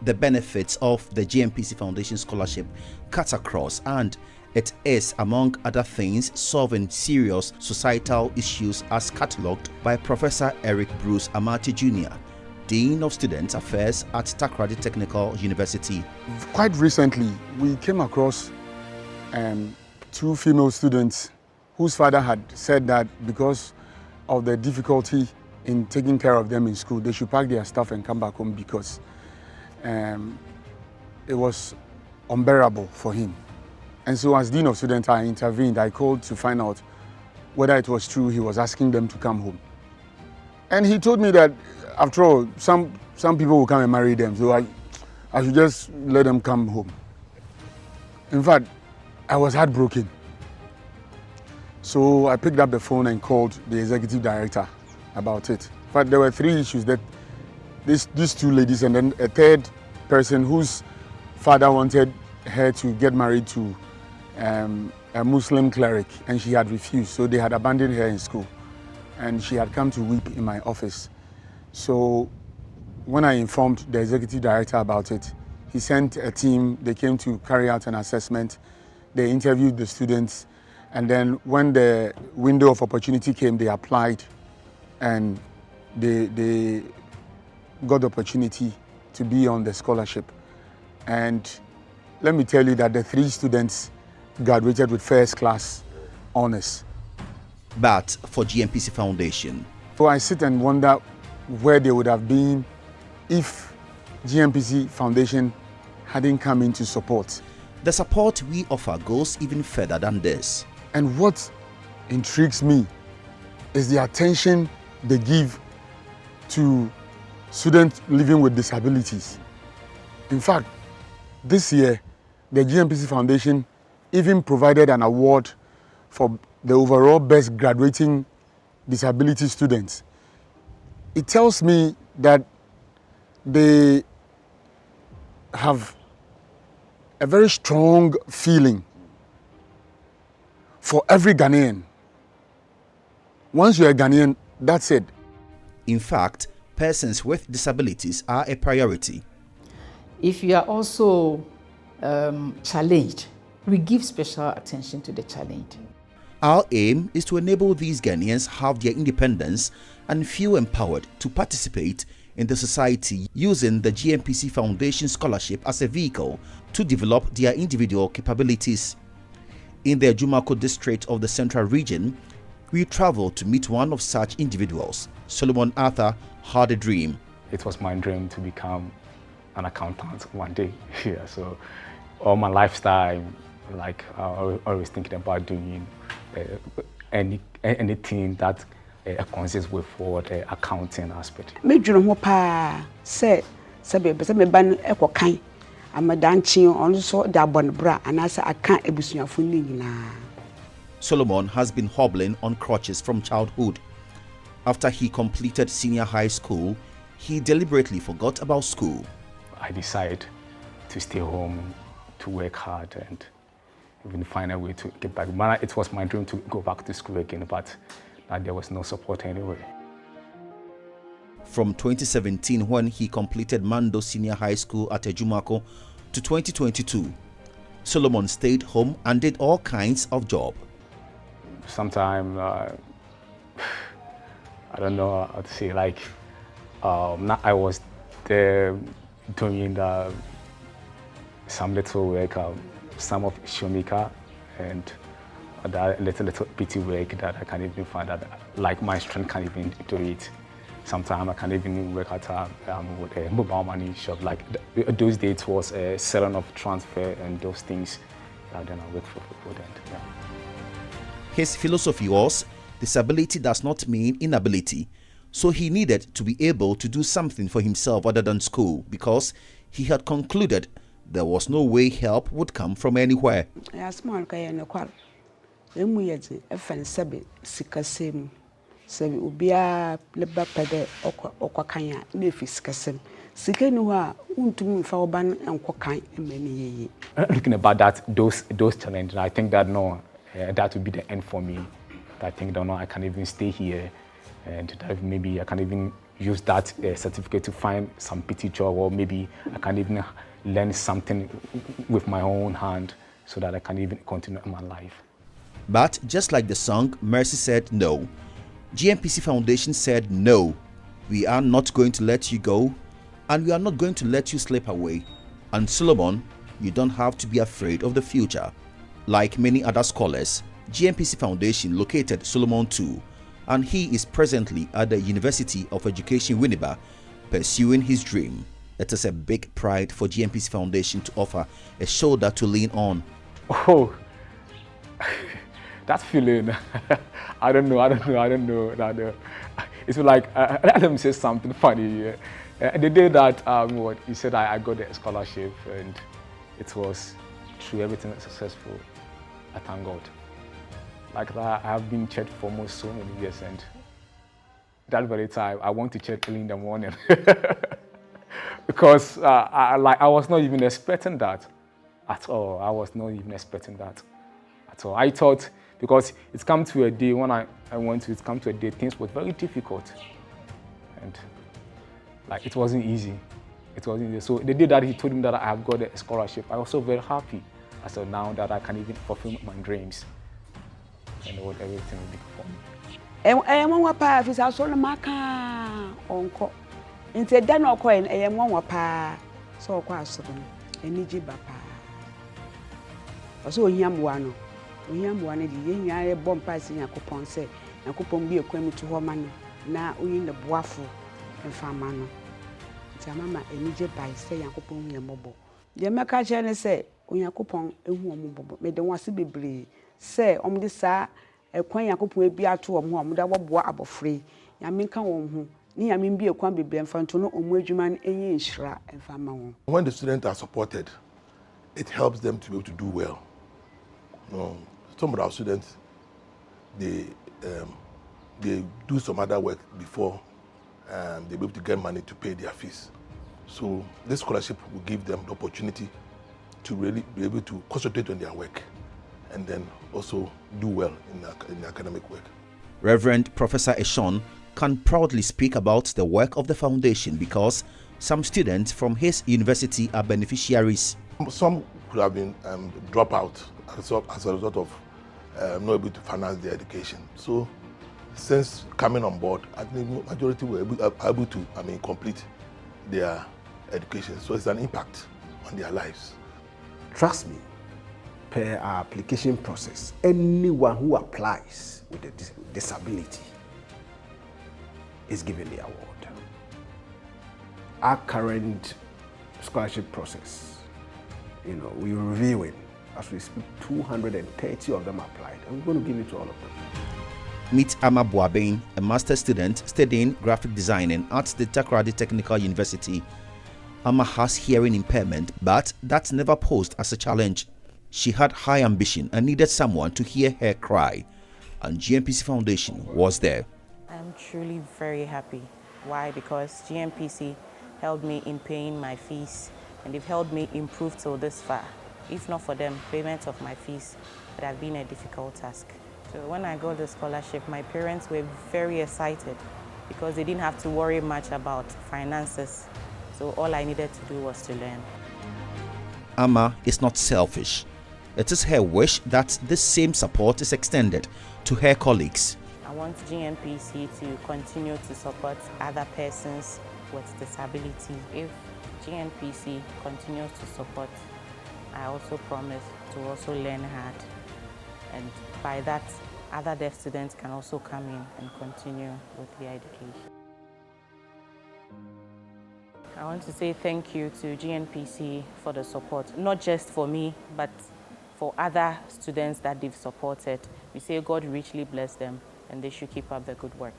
The benefits of the Gnpc Foundation Scholarship cut across, and it is, among other things, solving serious societal issues as catalogued by Professor Eric Bruce Amati Jr., Dean of Student Affairs at Takoradi Technical University. Quite recently, we came across 2 female students whose father had said that because of the difficulty in taking care of them in school, they should pack their stuff and come back home because it was unbearable for him. And so as Dean of Students, I intervened. I called to find out whether it was true he was asking them to come home. And he told me that, after all, some people will come and marry them, so I should just let them come home. In fact, I was heartbroken. So I picked up the phone and called the executive director about it. In fact, there were 3 issues: that these 2 ladies and then a 3rd person whose father wanted her to get married to a Muslim cleric, and she had refused. So they had abandoned her in school, and she had come to weep in my office. So when I informed the executive director about it, he sent a team. They came to carry out an assessment. They interviewed the students, and then when the window of opportunity came, they applied, and they got the opportunity to be on the scholarship. And let me tell you that the 3 students graduated with first class honors. But for Gnpc Foundation, so I sit and wonder where they would have been if Gnpc Foundation hadn't come in to support. The support we offer goes even further than this. And what intrigues me is the attention they give to students living with disabilities. In fact, this year, the Gnpc Foundation even provided an award for the overall best graduating disability students. It tells me that they have a very strong feeling for every Ghanaian. Once you're a Ghanaian, that's it. In fact, persons with disabilities are a priority. If you are also challenged, we give special attention to the challenge. Our aim is to enable these Ghanaians have their independence and feel empowered to participate in the society using the Gnpc Foundation Scholarship as a vehicle to develop their individual capabilities. In the Agyapong district of the Central Region, we traveled to meet one of such individuals. Solomon Arthur had a dream. It was my dream to become an accountant one day. Yeah, so all my lifestyle, like always thinking about doing anything that consists with what accounting aspect. Me dream mo pa say be me ban ekokan amadanchi on so da bon bra anasa aka ebusuafo ni nyina. Solomon has been hobbling on crutches from childhood. After he completed senior high school, he deliberately forgot about school. I decided to stay home, to work hard, and even find a way to get back. It was my dream to go back to school again, but there was no support anyway. From 2017, when he completed Mando Senior High School at Agyapong, to 2022, Solomon stayed home and did all kinds of jobs. Sometimes, I don't know how to say, like, I was there doing some little work, some of shoemaker, and that little bitty work that I can't even find that, like, my strength can't even do it. Sometimes I can't even work at with a mobile money shop. Like those days it was selling of transfer and those things. Then I worked for them. Yeah. His philosophy was, disability does not mean inability. So he needed to be able to do something for himself other than school, because he had concluded there was no way help would come from anywhere. Sabi ubia leba pede okwakanya na efisikasem sike ni wa untumi mfa oban enkokan emani yeye. Looking about that those challenges, I think that that would be the end for me. I think that I can even stay here, and that maybe I can even use that certificate to find some PT job, or maybe I can even learn something with my own hand so that I can even continue my life. But just like the song, Mercy said no. Gnpc Foundation said no. We are not going to let you go, and we are not going to let you slip away. And Solomon, you don't have to be afraid of the future. Like many other scholars, Gnpc Foundation located Solomon too, and he is presently at the University of Education Winneba pursuing his dream. It is a big pride for Gnpc Foundation to offer a shoulder to lean on. Oh, that feeling, I don't know. It's like, let me say something funny. The day that he said I got the scholarship, and it was through everything successful, I thank God. Like that, I have been church for almost so many years, and that very time, I went to church early in the morning. Because I was not even expecting that at all. I was not even expecting that at all. I thought, because it's come to a day when I went to, it's come to a day, things were very difficult. And like, it wasn't easy. It wasn't easy. So the day that he told me that I have got a scholarship, I was so very happy. I said, now that I can even fulfill my dreams. And what everything will be for me. I want to pay if I saw the marker on instead then or coin, I want to pay so quite soon. And Niji Bapa. Also, young one. Young one, the young bomb passing a coupon say, a coupon be a queen to woman. Now we in the boafu and farmano. Mama, and Niji by say a coupon your mobile. The American say, when your coupon a woman, made the one to be brave. Say, this sir, a coin Yakupu be out to a mom that will boa about free. Yaminka won ni yamin be a quan be bent to no umwejuman any shra and farmer. When the students are supported, it helps them to be able to do well. Some of our students, they do some other work before they'll be able to get money to pay their fees. So this scholarship will give them the opportunity to really be able to concentrate on their work and then also do well in academic work. Reverend Professor Eshon can proudly speak about the work of the foundation because some students from his university are beneficiaries. Some could have been dropped out as a result of not able to finance their education. So since coming on board, I think the majority were able to complete their education. So it's an impact on their lives. Trust me, per our application process, anyone who applies with a disability is given the award. Our current scholarship process, we're reviewing. As we speak, 230 of them applied, and we're going to give it to all of them. Meet Ama Boabain, a master's student studying graphic designing at the Takoradi Technical University. Ama has hearing impairment, but that never posed as a challenge. She had high ambition and needed someone to hear her cry, and Gnpc Foundation was there. I'm truly very happy. Why? Because Gnpc helped me in paying my fees, and they've helped me improve till this far. If not for them, payment of my fees would have been a difficult task. So when I got the scholarship, my parents were very excited because they didn't have to worry much about finances. So all I needed to do was to learn. Ama is not selfish. It is her wish that this same support is extended to her colleagues. I want Gnpc to continue to support other persons with disability. If Gnpc continues to support, I also promise to also learn hard. And by that, other deaf students can also come in and continue with their education. I want to say thank you to Gnpc for the support, not just for me, but for other students that they've supported. We say God richly bless them, and they should keep up the good work.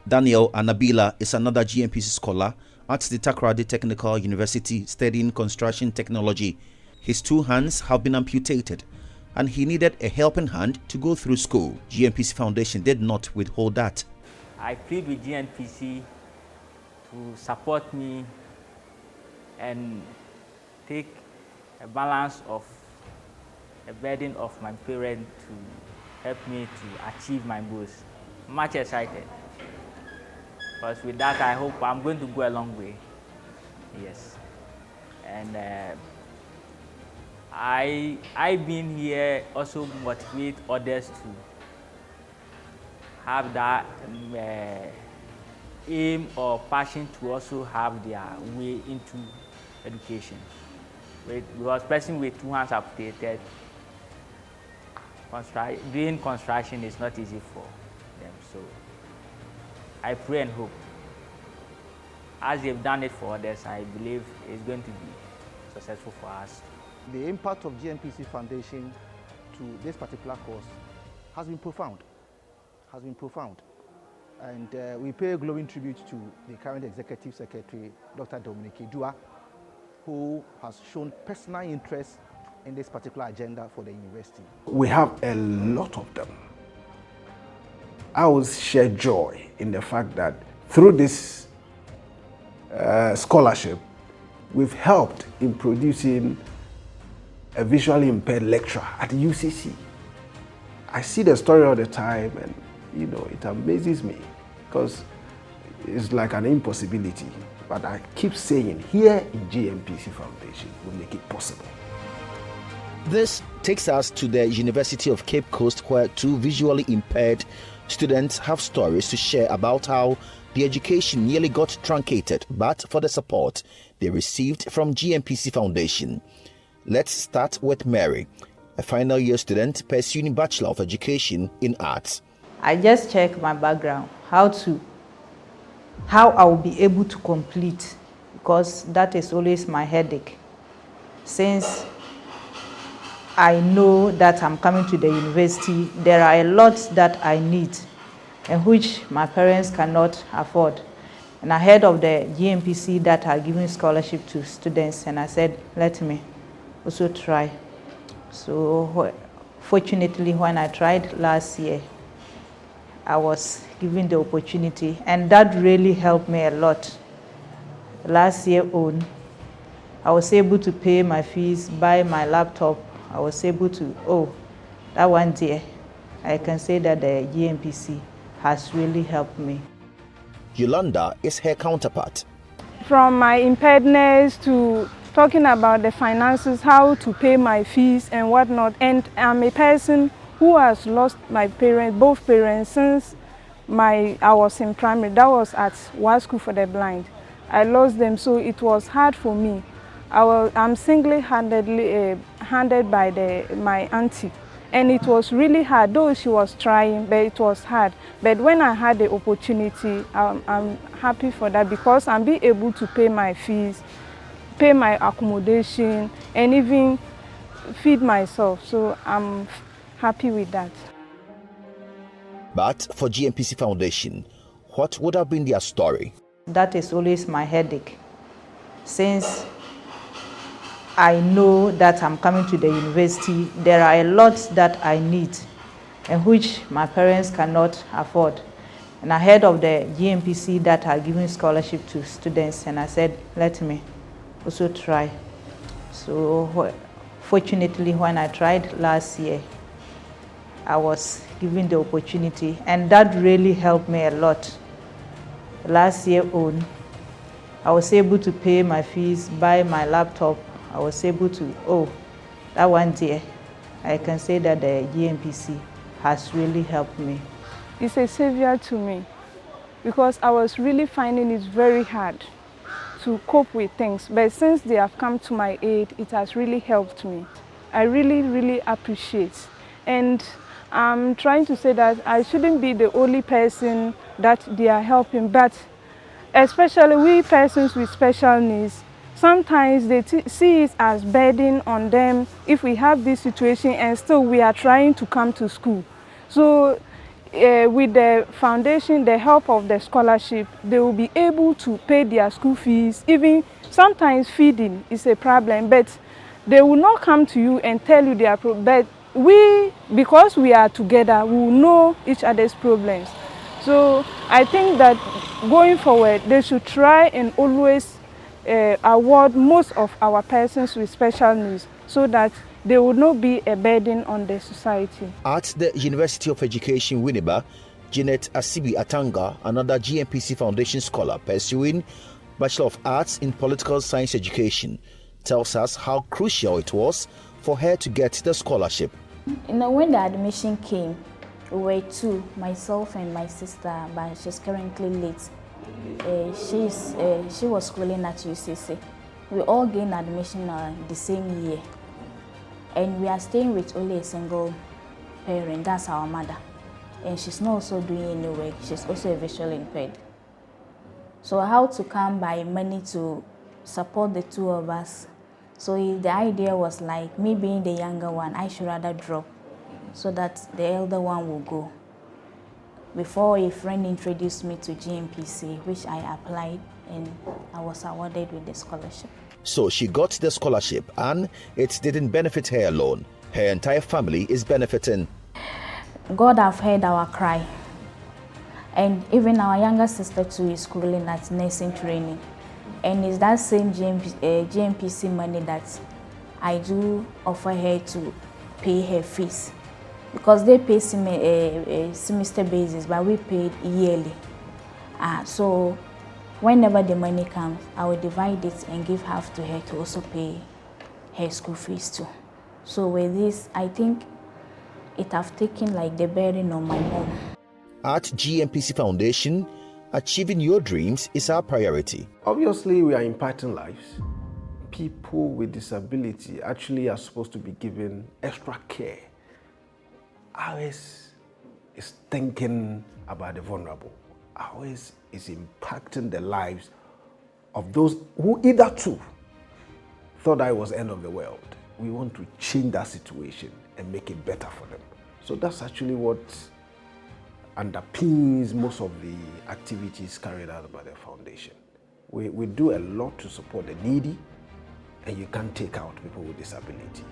Daniel Anabila is another Gnpc scholar at the Takoradi Technical University studying construction technology. His two hands have been amputated, and he needed a helping hand to go through school. Gnpc Foundation did not withhold that. I plead with Gnpc to support me and take a balance of a burden of my parents to help me to achieve my goals. Much excited. Because with that, I hope I'm going to go a long way. Yes. And I've been here also motivate others to have that aim or passion to also have their way into education. Because person with two hands amputated, doing construction is not easy for them. So I pray and hope, as they've done it for others, I believe it's going to be successful for us. The impact of Gnpc Foundation to this particular course has been profound. And we pay a glowing tribute to the current Executive Secretary, Dr. Dominic Idua, who has shown personal interest in this particular agenda for the university. We have a lot of them. I always share joy in the fact that through this scholarship, we've helped in producing a visually impaired lecturer at the UCC. I see the story all the time, and you know, it amazes me because it's like an impossibility. But I keep saying, here in Gnpc Foundation, we'll make it possible. This takes us to the University of Cape Coast, where two visually impaired students have stories to share about how the education nearly got truncated, but for the support they received from Gnpc Foundation. Let's start with Mary, a final year student pursuing Bachelor of Education in Arts. I just check my background, how I will be able to complete, because that is always my headache. Since I know that I'm coming to the university, there are a lot that I need and which my parents cannot afford. And I heard of the Gnpc that are giving scholarship to students, and I said, let me also try. So fortunately, when I tried last year, I was given the opportunity, and that really helped me a lot. Last year on, I was able to pay my fees, buy my laptop. I was able to, that one day, I can say that the Gnpc has really helped me. Yolanda is her counterpart. From my impairedness to talking about the finances, how to pay my fees and whatnot. And I'm a person who has lost my parents, both parents, since I was in primary. That was at One School for the Blind. I lost them, so it was hard for me. I'm single-handedly handed by my auntie, and it was really hard. Though she was trying, but it was hard. But when I had the opportunity, I'm happy for that, because I'm being able to pay my fees, pay my accommodation, and even feed myself. So I'm happy with that. But for Gnpc Foundation, what would have been their story? That is always my headache. Since I know that I'm coming to the university, there are a lot that I need and which my parents cannot afford. And I heard of the Gnpc that are giving scholarship to students, and I said, let me also try. So fortunately, when I tried last year, I was given the opportunity, and that really helped me a lot. Last year on, I was able to pay my fees, buy my laptop. I was able to, that one day, I can say that the Gnpc has really helped me. It's a savior to me, because I was really finding it very hard to cope with things. But since they have come to my aid, it has really helped me. I really, really appreciate. And I'm trying to say that I shouldn't be the only person that they are helping, but especially we persons with special needs, sometimes they see it as burden on them if we have this situation and still we are trying to come to school. So with the foundation, the help of the scholarship, they will be able to pay their school fees. Even sometimes feeding is a problem, but they will not come to you and tell you their problem. But because we are together, we will know each other's problems. So I think that going forward, they should try and always award most of our persons with special needs, so that they will not be a burden on the society. At the University of Education, Winneba, Janet Asibi Atanga, another GNPC Foundation scholar pursuing Bachelor of Arts in Political Science Education, tells us how crucial it was for her to get the scholarship. When the admission came, we were two, myself and my sister, but she's currently late. She was schooling at UCC. We all gained admission the same year. And we are staying with only a single parent, that's our mother. And she's not also doing any work, she's also a visually impaired. So how to come by money to support the two of us? So the idea was like, me being the younger one, I should rather drop so that the elder one will go. Before a friend introduced me to Gnpc, which I applied and I was awarded with the scholarship. So she got the scholarship and it didn't benefit her alone. Her entire family is benefiting. God have heard our cry. And even our younger sister too is schooling at nursing training. And it's that same Gnpc money that I do offer her to pay her fees. Because they pay semester basis, but we paid yearly. So whenever the money comes, I will divide it and give half to her to also pay her school fees too. So with this, I think it have taken like the burden on my mom. At Gnpc Foundation, achieving your dreams is our priority. Obviously, we are impacting lives. People with disability actually are supposed to be given extra care. Ours is thinking about the vulnerable. Ours is impacting the lives of those who hitherto thought that it was the end of the world. We want to change that situation and make it better for them. So that's actually what underpins most of the activities carried out by the foundation. We do a lot to support the needy, and you can't take out people with disability.